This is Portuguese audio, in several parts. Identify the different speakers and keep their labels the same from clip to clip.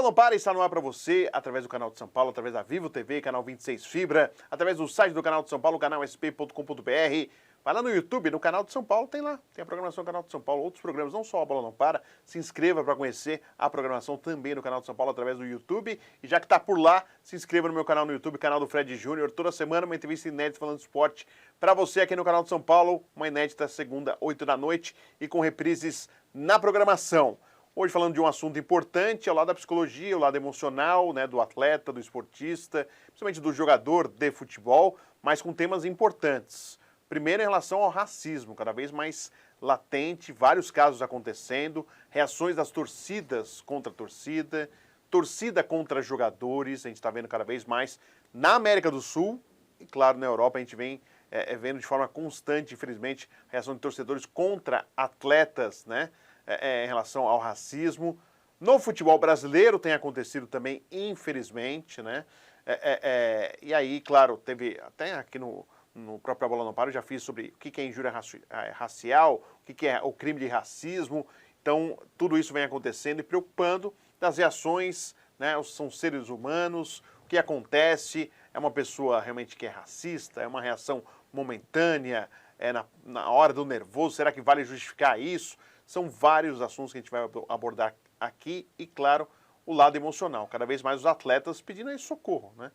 Speaker 1: Não Para está no ar para você, através do canal de São Paulo, através da Vivo TV, canal 26 Fibra, através do site do canal de São Paulo, canalsp.com.br. Vai lá no YouTube, no canal de São Paulo, tem lá, tem a programação do canal de São Paulo, outros programas, não só a Bola Não Para. Se inscreva para conhecer a programação também no canal de São Paulo, através do YouTube. E já que está por lá, se inscreva no meu canal no YouTube, canal do Fred Júnior. Toda semana uma entrevista inédita falando de esporte para você aqui no canal de São Paulo. Uma inédita segunda, 8 da noite e com reprises na programação. Hoje falando de um assunto importante, ao lado da psicologia, ao lado emocional, né, do atleta, do esportista, principalmente do jogador de futebol, mas com temas importantes. Primeiro, em relação ao racismo, cada vez mais latente, vários casos acontecendo, reações das torcidas contra a torcida, torcida contra jogadores, a gente está vendo cada vez mais na América do Sul e, claro, na Europa a gente vem vendo de forma constante, infelizmente, reação de torcedores contra atletas, né, em relação ao racismo. No futebol brasileiro tem acontecido também, infelizmente, né, e aí, claro, teve até aqui no próprio Bola Não Para, eu já fiz sobre o que é injúria racial, o que é o crime de racismo. Então, tudo isso vem acontecendo e preocupando das reações, né? São seres humanos, o que acontece, é uma pessoa realmente que é racista, é uma reação momentânea, na hora do nervoso, será que vale justificar isso? São vários assuntos que a gente vai abordar aqui e, claro, o lado emocional. Cada vez mais os atletas pedindo aí socorro, né?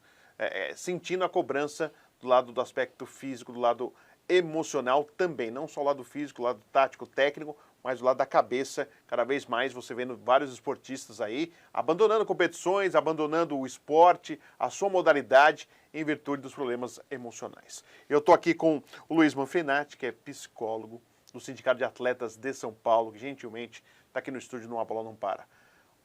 Speaker 1: Sentindo a cobrança do lado do aspecto físico, do lado emocional também, não só o lado físico, o lado tático, técnico, mas o lado da cabeça. Cada vez mais você vendo vários esportistas aí abandonando competições, abandonando o esporte, a sua modalidade, em virtude dos problemas emocionais. Eu estou aqui com o Luiz Manfrinati, que é psicólogo do Sindicato de Atletas de São Paulo, que gentilmente está aqui no estúdio no A Bola Não Para.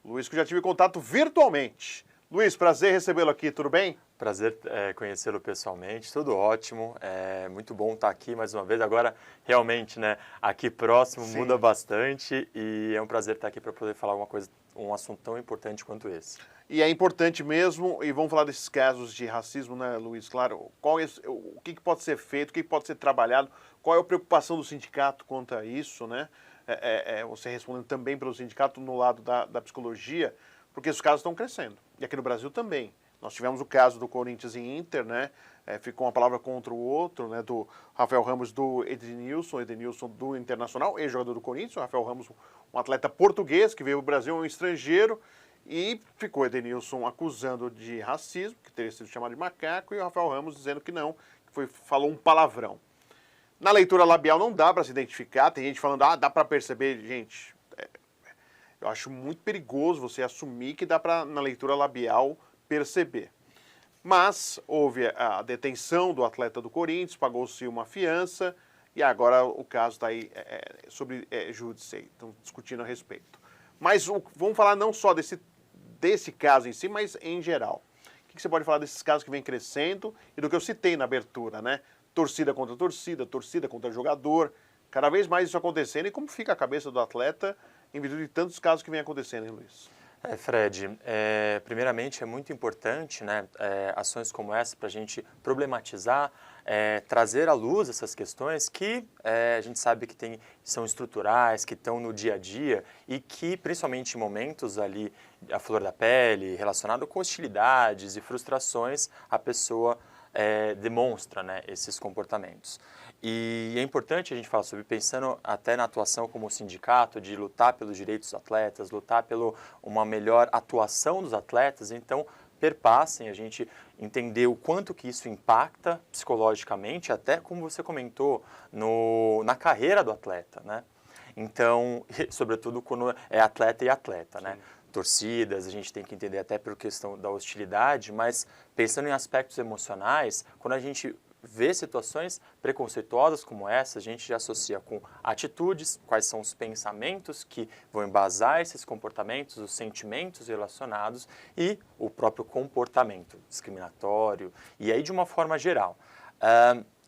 Speaker 1: Luiz, que eu já tive contato virtualmente. Luiz, prazer recebê-lo aqui, tudo bem?
Speaker 2: Prazer conhecê-lo pessoalmente, tudo ótimo, muito bom estar aqui mais uma vez. Agora, realmente, né, aqui próximo Sim. Muda bastante e é um prazer estar aqui para poder falar um assunto tão importante quanto esse.
Speaker 1: E é importante mesmo, e vamos falar desses casos de racismo, né, Luiz? Claro, o que pode ser feito, o que pode ser trabalhado, qual é a preocupação do sindicato quanto a isso, né? Você respondendo também pelo sindicato no lado da psicologia, porque os casos estão crescendo. E aqui no Brasil também. Nós tivemos o caso do Corinthians e Inter, né? Ficou uma palavra contra o outro, né? Do Rafael Ramos, do Edenilson do Internacional, ex-jogador do Corinthians. O Rafael Ramos, um atleta português que veio ao Brasil, um estrangeiro, e ficou Edenilson acusando de racismo, que teria sido chamado de macaco, e o Rafael Ramos dizendo que não, que falou um palavrão. Na leitura labial não dá para se identificar, tem gente falando, dá para perceber, gente. Eu acho muito perigoso você assumir que dá para, na leitura labial, perceber. Mas houve a detenção do atleta do Corinthians, pagou-se uma fiança e agora o caso está aí sobre júdice, estão discutindo a respeito. Mas vamos falar não só desse caso em si, mas em geral. O que você pode falar desses casos que vem crescendo e do que eu citei na abertura, né? Torcida contra jogador, cada vez mais isso acontecendo e como fica a cabeça do atleta em virtude de tantos casos que vem acontecendo, hein, Luiz?
Speaker 2: Fred, primeiramente é muito importante, né, ações como essa para a gente problematizar, trazer à luz essas questões que a gente sabe que são estruturais, que estão no dia a dia e que, principalmente em momentos ali, à flor da pele, relacionado com hostilidades e frustrações, a pessoa demonstra, né, esses comportamentos. E é importante a gente falar sobre, pensando até na atuação como sindicato, de lutar pelos direitos dos atletas, lutar pela uma melhor atuação dos atletas, então perpassem a gente entender o quanto que isso impacta psicologicamente, até como você comentou, na carreira do atleta, né? Então, sobretudo quando é atleta e atleta, né? Torcidas, a gente tem que entender até pela questão da hostilidade, mas pensando em aspectos emocionais, quando a gente vê situações preconceituosas como essa, a gente já associa com atitudes, quais são os pensamentos que vão embasar esses comportamentos, os sentimentos relacionados e o próprio comportamento discriminatório, e aí de uma forma geral.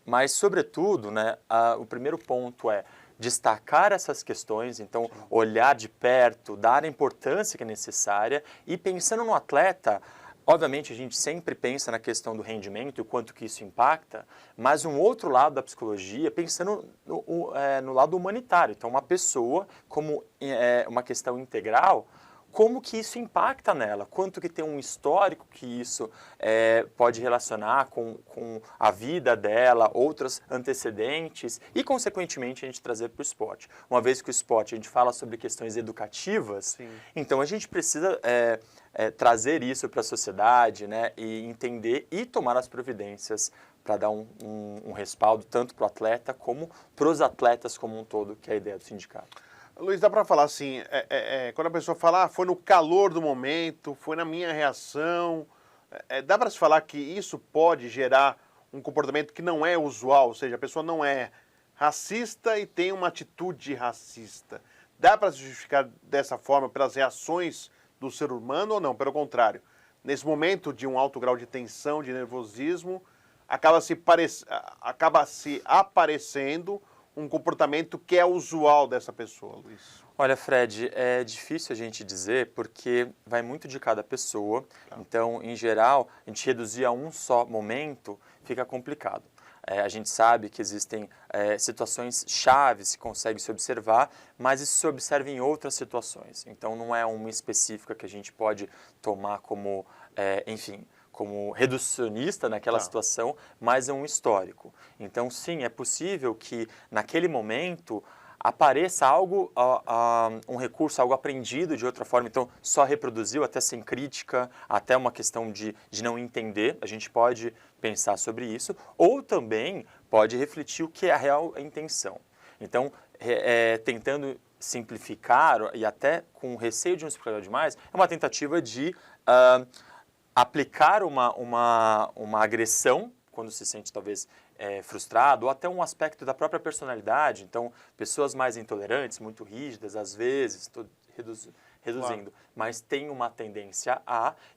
Speaker 2: Mas, sobretudo, né, o primeiro ponto é destacar essas questões, então olhar de perto, dar a importância que é necessária e pensando no atleta, obviamente a gente sempre pensa na questão do rendimento e o quanto que isso impacta, mas um outro lado da psicologia, pensando no lado humanitário, então uma pessoa como uma questão integral, como que isso impacta nela, quanto que tem um histórico que isso pode relacionar com a vida dela, outros antecedentes e, consequentemente, a gente trazer para o esporte. Uma vez que o esporte, a gente fala sobre questões educativas,
Speaker 1: Sim.
Speaker 2: então a gente precisa trazer isso para a sociedade, né, e entender e tomar as providências para dar um respaldo tanto para o atleta como para os atletas como um todo, que é a ideia do sindicato.
Speaker 1: Luiz, dá para falar assim, quando a pessoa fala, foi no calor do momento, foi na minha reação, dá para se falar que isso pode gerar um comportamento que não é usual, ou seja, a pessoa não é racista e tem uma atitude racista. Dá para se justificar dessa forma pelas reações do ser humano ou não? Pelo contrário, nesse momento de um alto grau de tensão, de nervosismo, acaba se aparecendo um comportamento que é usual dessa pessoa, Luiz?
Speaker 2: Olha, Fred, é difícil a gente dizer porque vai muito de cada pessoa. Tá. Então, em geral, a gente reduzir a um só momento fica complicado. A gente sabe que existem situações chaves que consegue se observar, mas isso se observa em outras situações. Então, não é uma específica que a gente pode tomar como, enfim, como reducionista naquela situação, mas é um histórico. Então, sim, é possível que naquele momento apareça algo, um recurso, algo aprendido de outra forma, então só reproduziu, até sem crítica, até uma questão de não entender, a gente pode pensar sobre isso, ou também pode refletir o que é a real intenção. Então, tentando simplificar e até com receio de não simplificar demais, é uma tentativa de aplicar uma agressão, quando se sente talvez frustrado, ou até um aspecto da própria personalidade. Então, pessoas mais intolerantes, muito rígidas, às vezes, estou reduzindo, mas tem uma tendência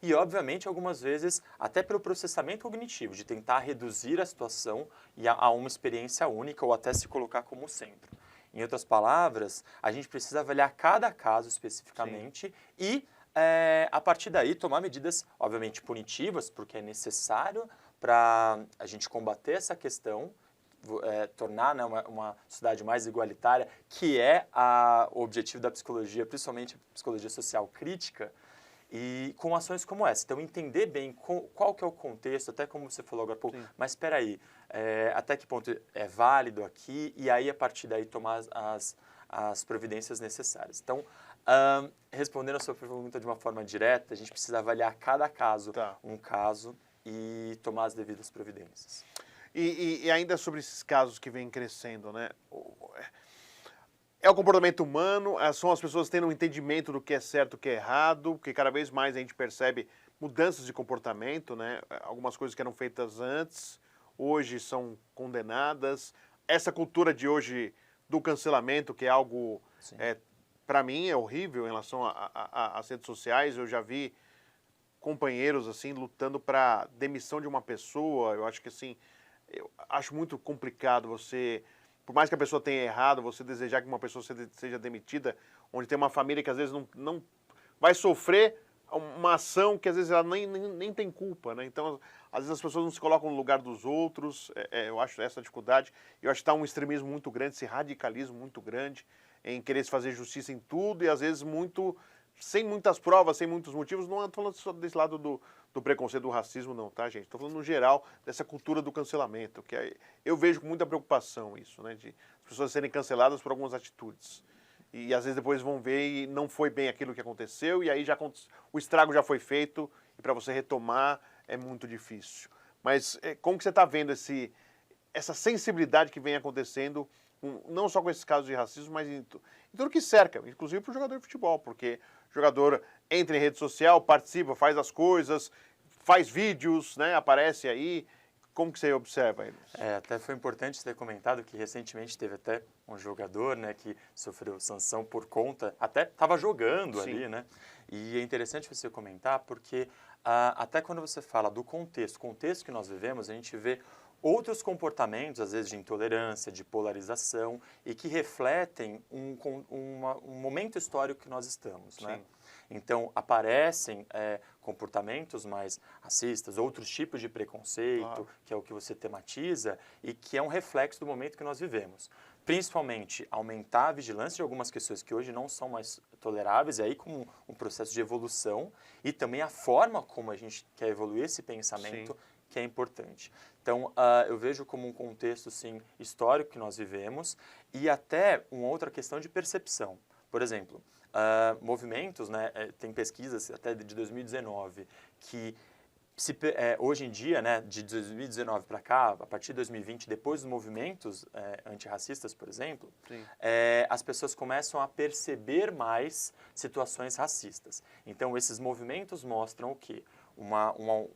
Speaker 2: e obviamente algumas vezes até pelo processamento cognitivo, de tentar reduzir a situação a uma experiência única ou até se colocar como centro. Em outras palavras, a gente precisa avaliar cada caso especificamente. Sim. E a partir daí tomar medidas, obviamente, punitivas, porque é necessário para a gente combater essa questão, tornar, né, uma sociedade mais igualitária, que é o objetivo da psicologia, principalmente a psicologia social crítica, e com ações como essa. Então, entender bem qual que é o contexto, até como você falou agora há pouco, mas espera aí, até que ponto é válido aqui, e aí, a partir daí, tomar as providências necessárias. Então, respondendo a sua pergunta de uma forma direta, a gente precisa avaliar cada caso, um caso, e tomar as devidas providências.
Speaker 1: E ainda sobre esses casos que vêm crescendo, né? É o comportamento humano, são as pessoas tendo um entendimento do que é certo e o que é errado, porque cada vez mais a gente percebe mudanças de comportamento, né? Algumas coisas que eram feitas antes, hoje são condenadas. Essa cultura de hoje do cancelamento, que é algo, para mim, é horrível em relação às redes sociais. Eu já vi companheiros assim lutando para demissão de uma pessoa. Eu acho que assim, eu acho muito complicado você, por mais que a pessoa tenha errado, você desejar que uma pessoa seja demitida, onde tem uma família que às vezes não vai sofrer uma ação que às vezes ela nem tem culpa, né? Então, às vezes as pessoas não se colocam no lugar dos outros. Eu acho essa dificuldade. Eu acho que está um extremismo muito grande, esse radicalismo muito grande em querer se fazer justiça em tudo e às vezes sem muitas provas, sem muitos motivos. Não estou falando só desse lado do preconceito, do racismo, não, tá, gente? Estou falando no geral dessa cultura do cancelamento, que eu vejo com muita preocupação isso, né? De as pessoas serem canceladas por algumas atitudes. E às vezes depois vão ver e não foi bem aquilo que aconteceu, e aí o estrago já foi feito, e para você retomar é muito difícil. Mas como que você está vendo essa sensibilidade que vem acontecendo, não só com esses casos de racismo, mas em tudo que cerca, inclusive para o jogador de futebol, porque o jogador entra em rede social, participa, faz as coisas, faz vídeos, né, aparece aí. Como que você observa eles?
Speaker 2: Até foi importante você ter comentado que recentemente teve até um jogador, né, que sofreu sanção por conta, até estava jogando ali, né? E é interessante você comentar porque até quando você fala do contexto que nós vivemos, a gente vê outros comportamentos, às vezes de intolerância, de polarização, e que refletem um momento histórico que nós estamos, né? Então, aparecem comportamentos mais racistas, outros tipos de preconceito, que é o que você tematiza, e que é um reflexo do momento que nós vivemos. principalmente aumentar a vigilância de algumas questões que hoje não são mais toleráveis, e aí com um processo de evolução, e também a forma como a gente quer evoluir esse pensamento, sim, que é importante. Então, eu vejo como um contexto, sim, histórico que nós vivemos, e até uma outra questão de percepção. Por exemplo, movimentos, né, tem pesquisas até de 2019, que hoje em dia, né, de 2019 para cá, a partir de 2020, depois dos movimentos antirracistas, por exemplo, as pessoas começam a perceber mais situações racistas. Então, esses movimentos mostram o quê?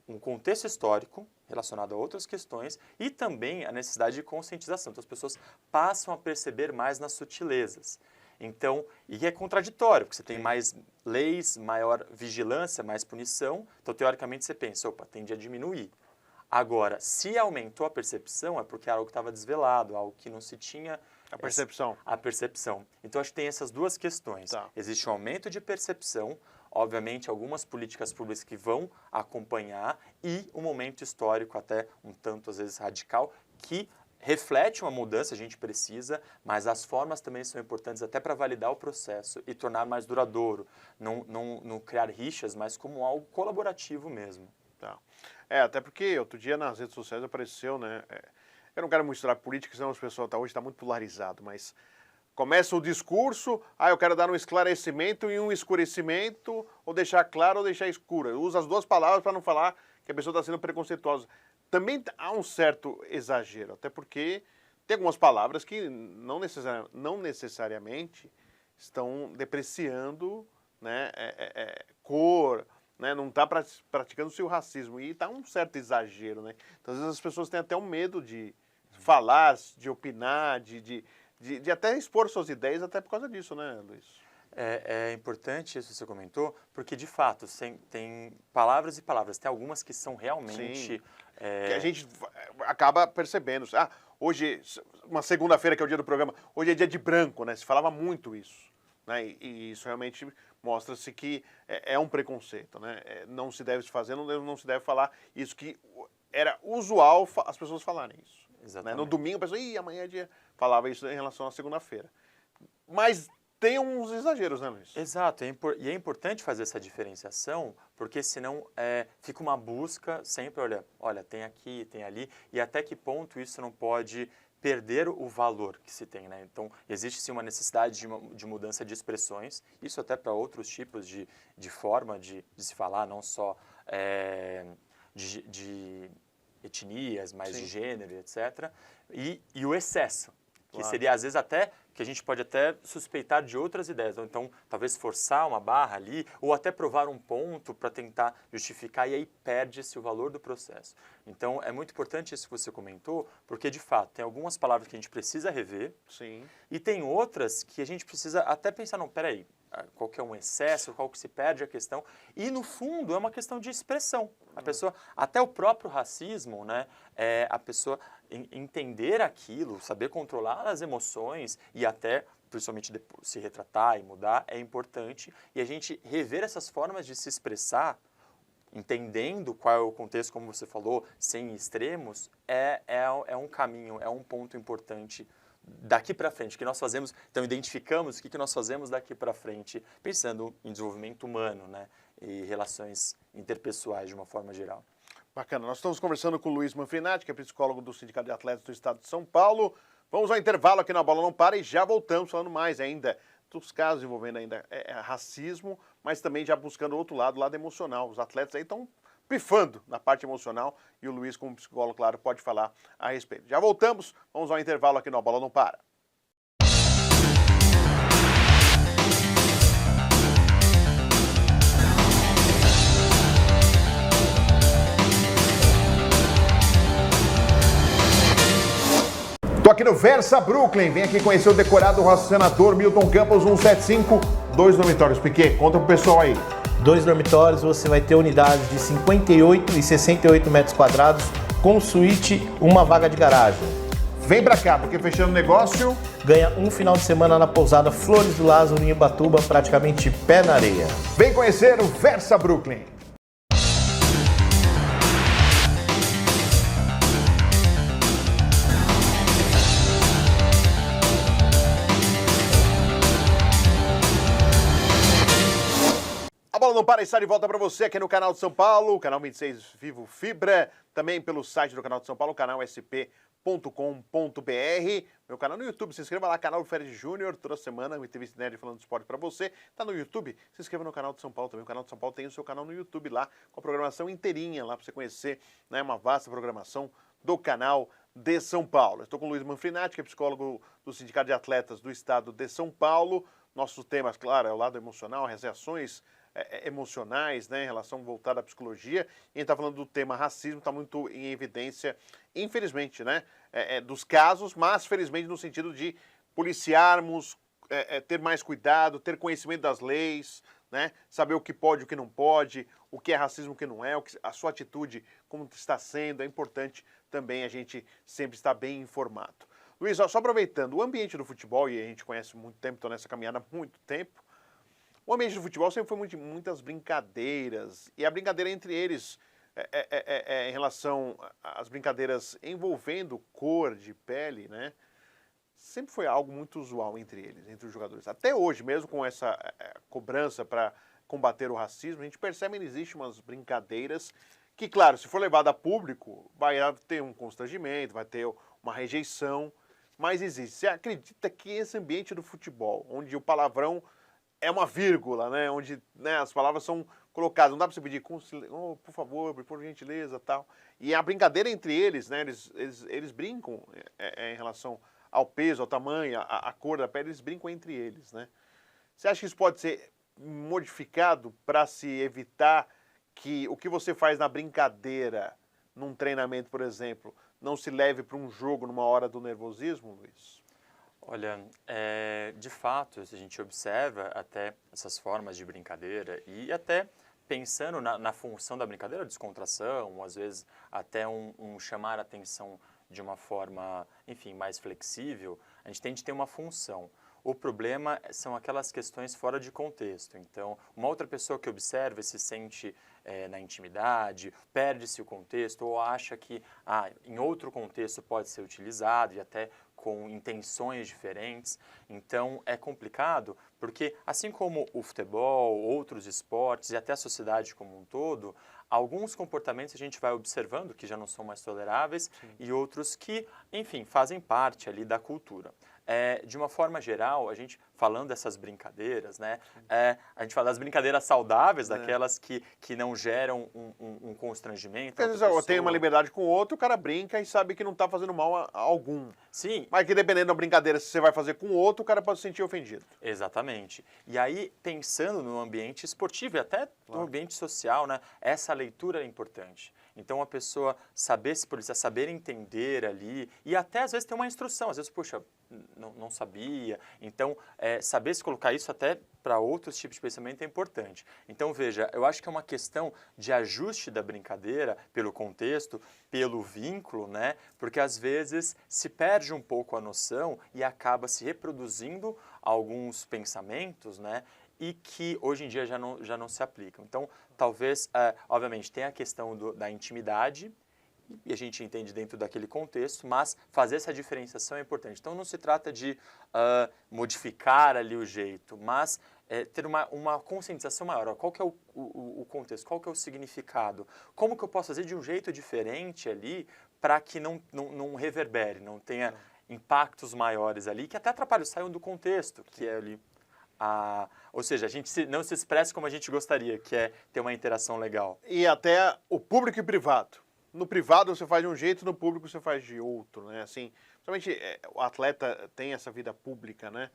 Speaker 2: Um contexto histórico relacionado a outras questões e também a necessidade de conscientização. Então, as pessoas passam a perceber mais nas sutilezas. Então, e é contraditório, porque você tem mais leis, maior vigilância, mais punição. Então, teoricamente, você pensa, opa, tende a diminuir. Agora, se aumentou a percepção, é porque era algo que estava desvelado, algo que não se tinha...
Speaker 1: A percepção.
Speaker 2: A percepção. Então, acho que tem essas duas questões. Tá. Existe um aumento de percepção, obviamente, algumas políticas públicas que vão acompanhar e um momento histórico até um tanto, às vezes, radical, que reflete uma mudança, a gente precisa, mas as formas também são importantes até para validar o processo e tornar mais duradouro, não criar rixas, mas como algo colaborativo mesmo.
Speaker 1: Tá. Até porque outro dia nas redes sociais apareceu, né? Eu não quero misturar política, senão as pessoas hoje está muito polarizado, mas começa o discurso, eu quero dar um esclarecimento e um escurecimento, ou deixar claro ou deixar escuro. Eu uso as duas palavras para não falar que a pessoa está sendo preconceituosa. Também há um certo exagero, até porque tem algumas palavras que não necessariamente estão depreciando, né, cor, né, não está praticando o seu racismo, e está um certo exagero, né? Então, às vezes as pessoas têm até um medo de falar, de opinar, de até expor suas ideias, até por causa disso, né, Luiz?
Speaker 2: É importante isso que você comentou, porque, de fato, tem palavras e palavras. Tem algumas que são realmente...
Speaker 1: que a gente acaba percebendo. Hoje, uma segunda-feira, que é o dia do programa, hoje é dia de branco, né? Se falava muito isso, né? E isso realmente mostra-se que é um preconceito, né? Não se deve fazer, não se deve falar isso que era usual as pessoas falarem isso. Né? No domingo, a pessoa, amanhã é dia... Falava isso em relação à segunda-feira. Mas tem uns exageros, né, Luiz?
Speaker 2: Exato, e é importante fazer essa diferenciação, porque senão fica uma busca sempre, olha, tem aqui, tem ali, e até que ponto isso não pode perder o valor que se tem, né? Então, existe sim uma necessidade de mudança de expressões, isso até para outros tipos de forma de se falar, não só de etnias, mas sim, de gênero, etc. E o excesso. Que seria, às vezes, até, que a gente pode até suspeitar de outras ideias. Então, talvez forçar uma barra ali, ou até provar um ponto para tentar justificar, e aí perde-se o valor do processo. Então, é muito importante isso que você comentou, porque, de fato, tem algumas palavras que a gente precisa rever,
Speaker 1: sim,
Speaker 2: e tem outras que a gente precisa até pensar, não, peraí, qual que é um excesso, qual que se perde a questão. E, no fundo, é uma questão de expressão. A pessoa, até o próprio racismo, né, a pessoa entender aquilo, saber controlar as emoções e até, principalmente, depois, se retratar e mudar, é importante. E a gente rever essas formas de se expressar, entendendo qual é o contexto, como você falou, sem extremos, é um caminho, é um ponto importante daqui para frente, o que nós fazemos, então identificamos o que nós fazemos daqui para frente, pensando em desenvolvimento humano, né, e relações interpessoais de uma forma geral.
Speaker 1: Bacana, nós estamos conversando com o Luiz Manfrinati, que é psicólogo do Sindicato de Atletas do Estado de São Paulo. Vamos ao intervalo aqui na Bola Não Para e já voltamos falando mais ainda dos casos envolvendo ainda racismo, mas também já buscando o outro lado, o lado emocional. Os atletas aí estão pifando na parte emocional e o Luiz, como psicólogo, claro, pode falar a respeito. Já voltamos, vamos ao intervalo aqui no Bola Não Para. Tô aqui no Versa Brooklyn, vem aqui conhecer o decorado Senador Milton Campos 175, 2 dormitórios. Piquet, conta pro pessoal aí.
Speaker 3: 2 dormitórios, você vai ter unidades de 58 e 68 metros quadrados, com suíte, uma vaga de garagem.
Speaker 1: Vem pra cá, porque fechando o negócio...
Speaker 3: Ganha um final de semana na pousada Flores do Lázaro, em Ubatuba, praticamente pé na areia.
Speaker 1: Vem conhecer o Versa Brooklyn. Não Para está de volta para você aqui no canal de São Paulo, canal 26 Vivo Fibra, também pelo site do canal de São Paulo, canal sp.com.br, meu canal no YouTube, se inscreva lá, canal do Fred Júnior, toda semana, uma entrevista nerd falando de esporte para você, tá no YouTube, se inscreva no canal de São Paulo também, o canal de São Paulo tem o seu canal no YouTube lá, com a programação inteirinha lá para você conhecer, né, uma vasta programação do canal de São Paulo. Estou com o Luiz Manfrinati, que é psicólogo do Sindicato de Atletas do Estado de São Paulo. Nossos temas, claro, é o lado emocional, as reações emocionais, né, em relação voltada à psicologia. E a gente está falando do tema racismo, está muito em evidência, infelizmente, né, dos casos, mas felizmente no sentido de policiarmos, ter mais cuidado, ter conhecimento das leis, né, saber o que pode e o que não pode, o que é racismo e o que não é, a sua atitude, como está sendo, é importante também a gente sempre estar bem informado. Luiz, só aproveitando, o ambiente do futebol, e a gente conhece muito tempo, estou nessa caminhada há muito tempo, o ambiente do futebol sempre foi muitas brincadeiras, e a brincadeira entre eles, em relação às brincadeiras envolvendo cor de pele, né, sempre foi algo muito usual entre eles, entre os jogadores. Até hoje, mesmo com essa cobrança para combater o racismo, a gente percebe que existem umas brincadeiras que, claro, se for levado a público, vai ter um constrangimento, vai ter uma rejeição, mas existe. Você acredita que esse ambiente do futebol, onde o palavrão é uma vírgula, né, onde, né, as palavras são colocadas, não dá para você pedir, por favor, por gentileza, tal. E a brincadeira entre eles, né, eles brincam em relação ao peso, ao tamanho, à cor da pele, eles brincam entre eles, né? Você acha que isso pode ser modificado para se evitar que o que você faz na brincadeira, num treinamento, por exemplo, não se leve para um jogo numa hora do nervosismo, Luiz?
Speaker 2: Olha, de fato, a gente observa até essas formas de brincadeira e até pensando na função da brincadeira, descontração, às vezes até um chamar a atenção de uma forma, enfim, mais flexível, a gente tem de ter uma função. O problema são aquelas questões fora de contexto. Então, uma outra pessoa que observa e se sente na intimidade, perde-se o contexto ou acha que em outro contexto pode ser utilizado e até com intenções diferentes. Então, é complicado porque, assim como o futebol, outros esportes e até a sociedade como um todo, alguns comportamentos a gente vai observando que já não são mais toleráveis. Sim. E outros que, enfim, fazem parte ali da cultura. De uma forma geral, a gente falando dessas brincadeiras, né, a gente fala das brincadeiras saudáveis, daquelas que não geram um constrangimento.
Speaker 1: Porque às vezes eu tenho uma liberdade com o outro, o cara brinca e sabe que não está fazendo mal a algum.
Speaker 2: Sim.
Speaker 1: Mas que dependendo da brincadeira, se você vai fazer com o outro, o cara pode se sentir ofendido.
Speaker 2: Exatamente. E aí, pensando no ambiente esportivo e até no ambiente social, né, essa leitura é importante. Então, a pessoa saber se policiar, saber entender ali e até às vezes ter uma instrução. Às vezes, poxa, não sabia. Então, saber se colocar isso até para outros tipos de pensamento é importante. Então, veja, eu acho que é uma questão de ajuste da brincadeira pelo contexto, pelo vínculo, né? Porque às vezes se perde um pouco a noção e acaba se reproduzindo alguns pensamentos, né? E que hoje em dia já não se aplicam. Então, talvez, obviamente, tem a questão da intimidade, e a gente entende dentro daquele contexto, mas fazer essa diferenciação é importante. Então, não se trata de modificar ali o jeito, mas ter uma conscientização maior. Qual que é o contexto? Qual que é o significado? Como que eu posso fazer de um jeito diferente ali para que não reverbere, não tenha impactos maiores ali, que até atrapalham, saiam do contexto, que é ali... ou seja, a gente não se expressa como a gente gostaria, que é ter uma interação legal.
Speaker 1: E até o público e privado. No privado você faz de um jeito, no público você faz de outro, né? Assim, principalmente o atleta tem essa vida pública, né?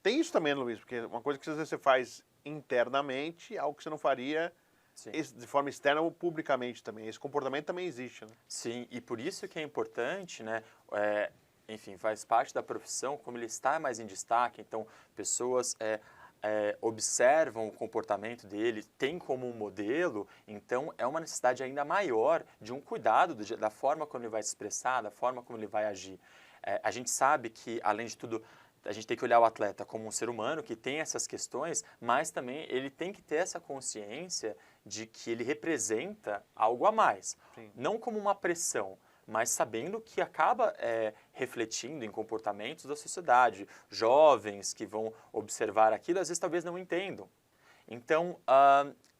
Speaker 1: Tem isso também, Luiz, porque uma coisa que às vezes você faz internamente, algo que você não faria de forma externa ou publicamente também. Esse comportamento também existe, né?
Speaker 2: Sim, e por isso que é importante, né? Enfim, faz parte da profissão, como ele está mais em destaque, então pessoas observam o comportamento dele, tem como um modelo, então é uma necessidade ainda maior de um cuidado da forma como ele vai se expressar, da forma como ele vai agir. A gente sabe que, além de tudo, a gente tem que olhar o atleta como um ser humano que tem essas questões, mas também ele tem que ter essa consciência de que ele representa algo a mais, não como uma pressão, mas sabendo que acaba refletindo em comportamentos da sociedade. Jovens que vão observar aquilo, às vezes talvez não entendam. Então,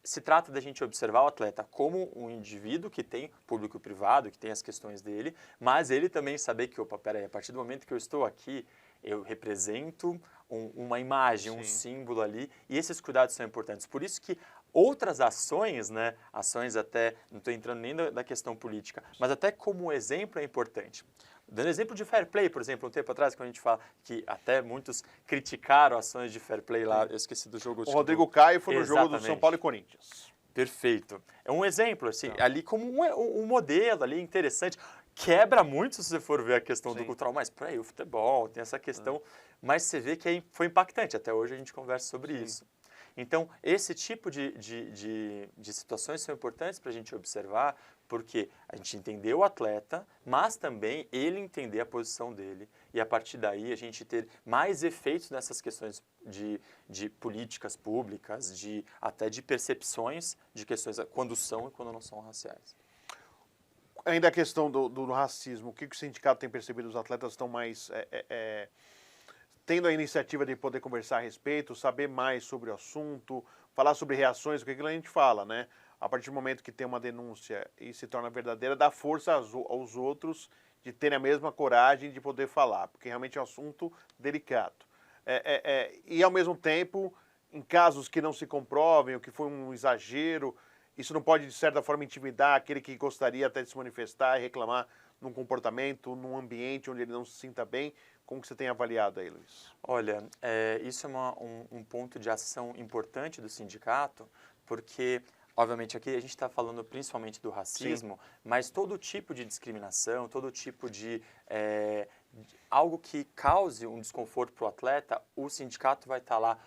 Speaker 2: se trata da gente observar o atleta como um indivíduo que tem público e privado, que tem as questões dele, mas ele também saber que, opa, peraí, a partir do momento que eu estou aqui, eu represento uma imagem, um símbolo ali, e esses cuidados são importantes. Por isso que outras ações, né, ações até, não estou entrando nem da questão política, mas até como exemplo é importante. Dando exemplo de fair play, por exemplo, um tempo atrás, quando a gente fala que até muitos criticaram ações de fair play lá, eu esqueci do jogo.
Speaker 1: O Rodrigo Caio foi no jogo do São Paulo e Corinthians.
Speaker 2: Perfeito. É um exemplo, assim, ali como um modelo ali interessante. Quebra muito se você for ver a questão do cultural, mas por aí o futebol tem essa questão, mas você vê que foi impactante. Até hoje a gente conversa sobre isso. Então, esse tipo de situações são importantes para a gente observar, porque a gente entender o atleta, mas também ele entender a posição dele e a partir daí a gente ter mais efeitos nessas questões de políticas públicas, até de percepções de questões quando são e quando não são raciais.
Speaker 1: Ainda a questão do racismo, o que o sindicato tem percebido? Os atletas estão mais tendo a iniciativa de poder conversar a respeito, saber mais sobre o assunto, falar sobre reações, o que a gente fala, né? A partir do momento que tem uma denúncia e se torna verdadeira, dá força aos outros de terem a mesma coragem de poder falar, porque realmente é um assunto delicado. E, ao mesmo tempo, em casos que não se comprovem, ou que foi um exagero, isso não pode, de certa forma, intimidar aquele que gostaria até de se manifestar e reclamar num comportamento, num ambiente onde ele não se sinta bem. Como que você tem avaliado aí, Luiz?
Speaker 2: Olha, isso é um ponto de ação importante do sindicato, porque, obviamente, aqui a gente está falando principalmente do racismo, mas todo tipo de discriminação, todo tipo de algo que cause um desconforto para o atleta, o sindicato vai estar lá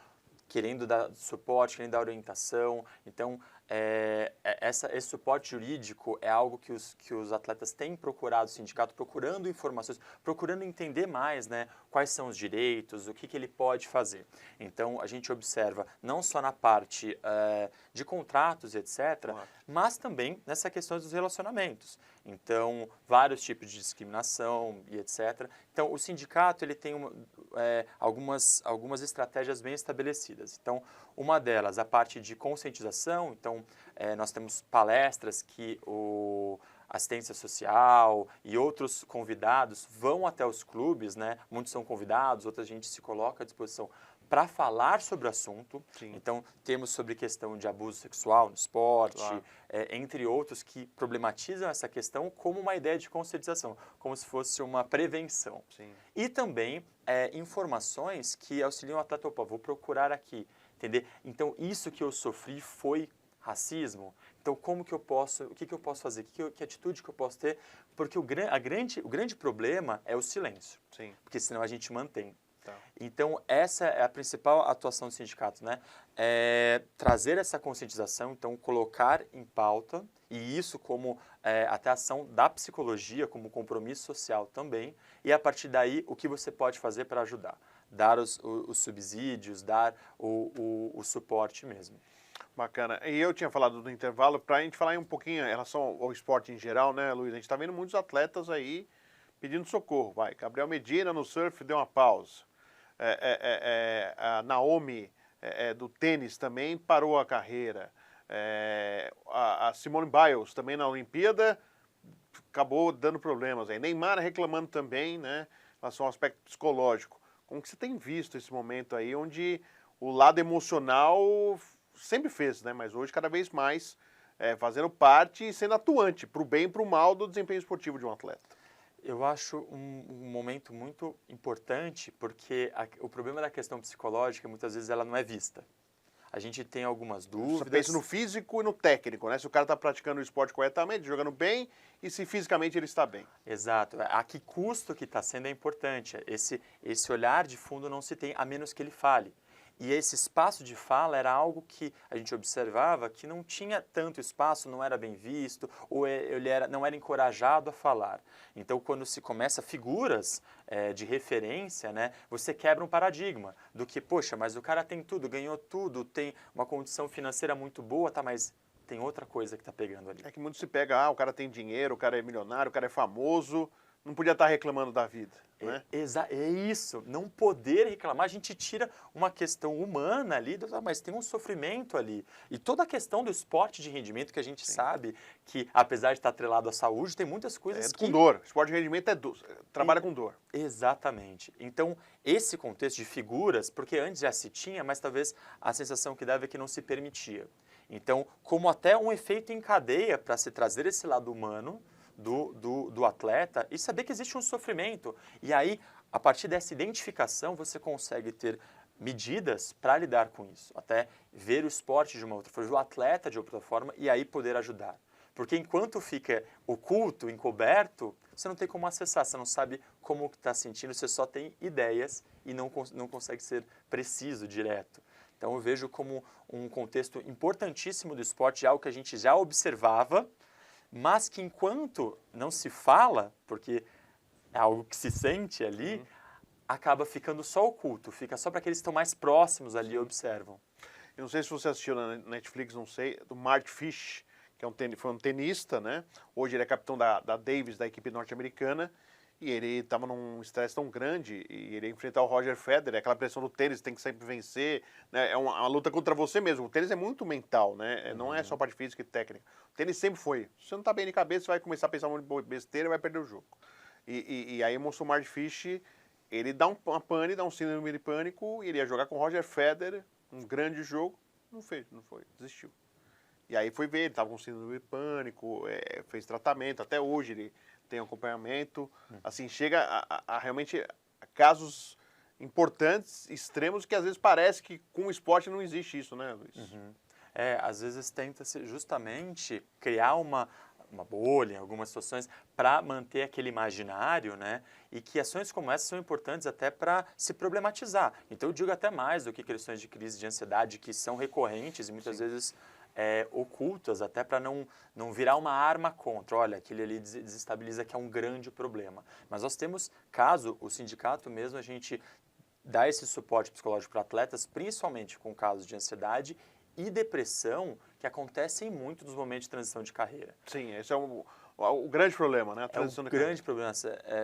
Speaker 2: querendo dar suporte, querendo dar orientação. Então, esse suporte jurídico é algo que os atletas têm procurado, o sindicato procurando informações, procurando entender mais, né, quais são os direitos, o que ele pode fazer. Então, a gente observa não só na parte de contratos, etc., mas também nessa questão dos relacionamentos. Então, vários tipos de discriminação e etc. Então, o sindicato ele tem algumas estratégias bem estabelecidas. Então, uma delas, a parte de conscientização. Então, nós temos palestras que o assistência social e outros convidados vão até os clubes, né? Muitos são convidados, outra gente se coloca à disposição para falar sobre o assunto. Então, temos sobre questão de abuso sexual no esporte, entre outros que problematizam essa questão como uma ideia de conscientização, como se fosse uma prevenção. E também informações que auxiliam o atleta, opa, vou procurar aqui, entender? Então, isso que eu sofri foi racismo? Então, como que eu posso, o que eu posso fazer? Que atitude que eu posso ter? Porque o grande problema é o silêncio, porque senão a gente mantém. Então, essa é a principal atuação do sindicato, né? Trazer essa conscientização, então, colocar em pauta, e isso como até ação da psicologia, como compromisso social também, e a partir daí, o que você pode fazer para ajudar? Dar os subsídios, dar o suporte mesmo.
Speaker 1: Bacana. E eu tinha falado do intervalo, para a gente falar um pouquinho em relação ao esporte em geral, né, Luiz? A gente está vendo muitos atletas aí pedindo socorro. Gabriel Medina no surf deu uma pausa. A Naomi do tênis também parou a carreira. A Simone Biles também na Olimpíada acabou dando problemas aí. Neymar reclamando também, né, em relação ao aspecto psicológico. Como que você tem visto esse momento aí, onde o lado emocional sempre fez, né, mas hoje cada vez mais fazendo parte e sendo atuante para o bem e para o mal do desempenho esportivo de um atleta?
Speaker 2: Eu acho um momento muito importante, porque o problema da questão psicológica, muitas vezes, ela não é vista. A gente tem algumas dúvidas.
Speaker 1: Você pensa no físico e no técnico, né? Se o cara está praticando o esporte corretamente, jogando bem, e se fisicamente ele está bem.
Speaker 2: Exato. A que custo que está sendo é importante. Esse olhar de fundo não se tem, a menos que ele fale. E esse espaço de fala era algo que a gente observava que não tinha tanto espaço, não era bem visto, ou ele não era encorajado a falar. Então, quando se começa figuras de referência, né, você quebra um paradigma do que, poxa, mas o cara tem tudo, ganhou tudo, tem uma condição financeira muito boa, tá, mas tem outra coisa que está pegando ali.
Speaker 1: É que muito se pega, o cara tem dinheiro, o cara é milionário, o cara é famoso, não podia estar reclamando da vida, né?
Speaker 2: É isso, não poder reclamar, a gente tira uma questão humana ali, mas tem um sofrimento ali. E toda a questão do esporte de rendimento que a gente sabe que, apesar de estar atrelado à saúde, tem muitas coisas
Speaker 1: com dor. Esporte de rendimento trabalha com dor.
Speaker 2: Exatamente. Então, esse contexto de figuras, porque antes já se tinha, mas talvez a sensação que dava é que não se permitia. Então, como até um efeito em cadeia para se trazer esse lado humano do atleta e saber que existe um sofrimento. E aí, a partir dessa identificação, você consegue ter medidas para lidar com isso. Até ver o esporte de uma outra forma, o atleta de outra forma e aí poder ajudar. Porque enquanto fica oculto, encoberto, você não tem como acessar, você não sabe como está sentindo, você só tem ideias e não consegue ser preciso, direto. Então eu vejo como um contexto importantíssimo do esporte, algo que a gente já observava, mas que enquanto não se fala, porque é algo que se sente ali, acaba ficando só oculto, fica só para aqueles que estão mais próximos ali e observam.
Speaker 1: Eu não sei se você assistiu na Netflix, não sei, do Mark Fish, que foi um tenista, né? Hoje ele é capitão da Davis, da equipe norte-americana, e ele estava num estresse tão grande, e ele ia enfrentar o Roger Federer, aquela pressão do tênis, tem que sempre vencer, né? É uma luta contra você mesmo. O tênis é muito mental, né? Não é só parte física e técnica. O tênis sempre foi. Se você não está bem de cabeça, você vai começar a pensar um monte de besteira e vai perder o jogo. E aí mostrou o Mark Fish, ele dá uma pane, dá um síndrome de pânico, e ele ia jogar com o Roger Federer, um grande jogo, não foi, desistiu. E aí foi ver, ele estava com síndrome de pânico, fez tratamento, até hoje ele tem acompanhamento. Assim, chega a realmente casos importantes, extremos, que às vezes parece que com o esporte não existe isso, né, Luiz?
Speaker 2: Às vezes tenta-se justamente criar uma bolha em algumas situações para manter aquele imaginário, né? E que ações como essas são importantes até para se problematizar. Então eu digo até mais do que questões de crise de ansiedade que são recorrentes e muitas vezes ocultas, até para não virar uma arma contra. Olha, aquele ali desestabiliza, que é um grande problema. Mas nós temos, caso o sindicato mesmo, a gente dá esse suporte psicológico para atletas, principalmente com casos de ansiedade e depressão, que acontecem muito nos momentos de transição de carreira.
Speaker 1: Sim, esse é o grande problema, né? A transição de carreira.
Speaker 2: Grande problema,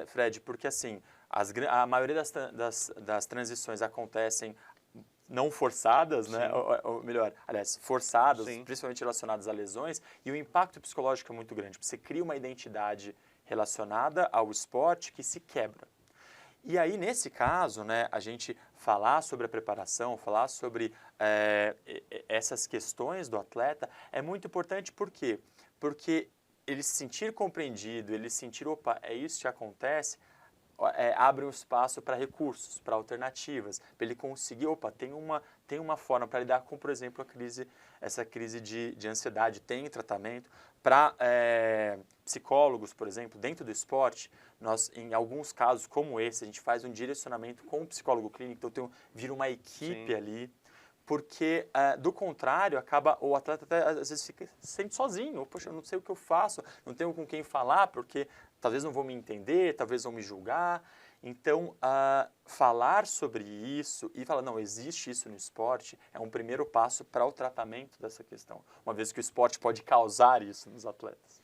Speaker 2: Fred, porque assim, a maioria das transições acontecem não forçadas, né? Ou melhor, aliás, forçadas,
Speaker 1: Sim.
Speaker 2: Principalmente relacionadas a lesões, e o impacto psicológico é muito grande. Você cria uma identidade relacionada ao esporte que se quebra. E aí, nesse caso, né, a gente falar sobre a preparação, falar sobre essas questões do atleta é muito importante. Por quê? Porque ele se sentir compreendido, ele sentir, opa, é isso que acontece, abre um espaço para recursos, para alternativas, para ele conseguir, opa, tem uma forma para lidar com, por exemplo, essa crise de ansiedade, tem tratamento. Para psicólogos, por exemplo, dentro do esporte, nós, em alguns casos como esse, a gente faz um direcionamento com o psicólogo clínico, então vira uma equipe ali, porque, do contrário, o atleta até, às vezes se sente sozinho. Poxa, eu não sei o que eu faço, não tenho com quem falar, porque talvez não vão me entender, talvez vão me julgar. Então, falar sobre isso e falar, não, existe isso no esporte, é um primeiro passo para o tratamento dessa questão, uma vez que o esporte pode causar isso nos atletas.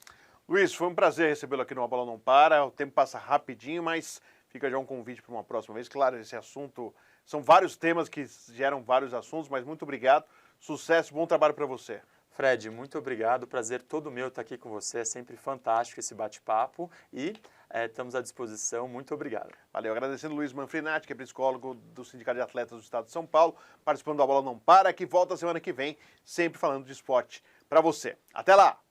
Speaker 1: Luiz, foi um prazer recebê-lo aqui no A Bola Não Para. O tempo passa rapidinho, mas fica já um convite para uma próxima vez. Claro, esse assunto, são vários temas que geram vários assuntos, mas muito obrigado. Sucesso, bom trabalho para você.
Speaker 2: Fred, muito obrigado. Prazer todo meu estar aqui com você. É sempre fantástico esse bate-papo e estamos à disposição. Muito obrigado.
Speaker 1: Valeu. Agradecendo o Luiz Manfrinati, que é psicólogo do Sindicato de Atletas do Estado de São Paulo, participando do A Bola Não Para, que volta semana que vem, sempre falando de esporte para você. Até lá!